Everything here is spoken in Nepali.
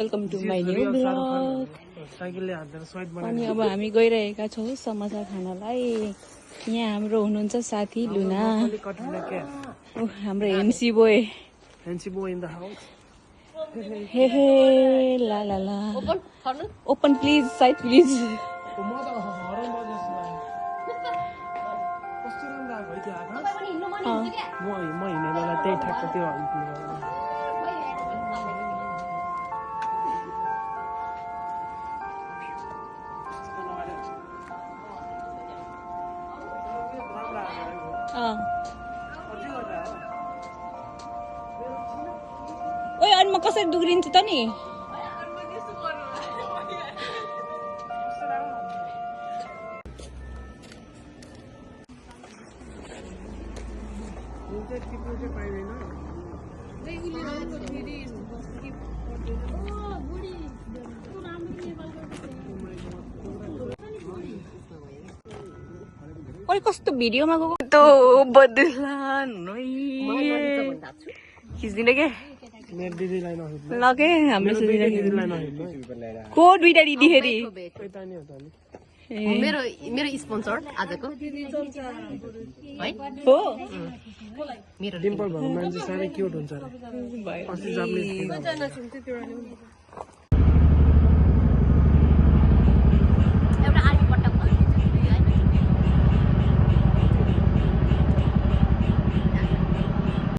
Welcome to my new blog. अनि अब हामी गइरहेका छौँ समोसा खानलाई। यहाँ हाम्रो हुनुहुन्छ साथी लुना, हाम्रो हेन्सी बोय। हे हे ला ला ला। Open please, side please. ओए अनि म कसरी दुग्रिन्छु त नि? ओए कस्तो भिडियोमा गएको त बदलान खिच्दिन के लगे हाम्रो को दुईटा दिदी फेरि मेरो मेरो स्पोन्सर आजको हो। मेरो डिम्पल भएको मान्छे साह्रै क्युट हुन्छ।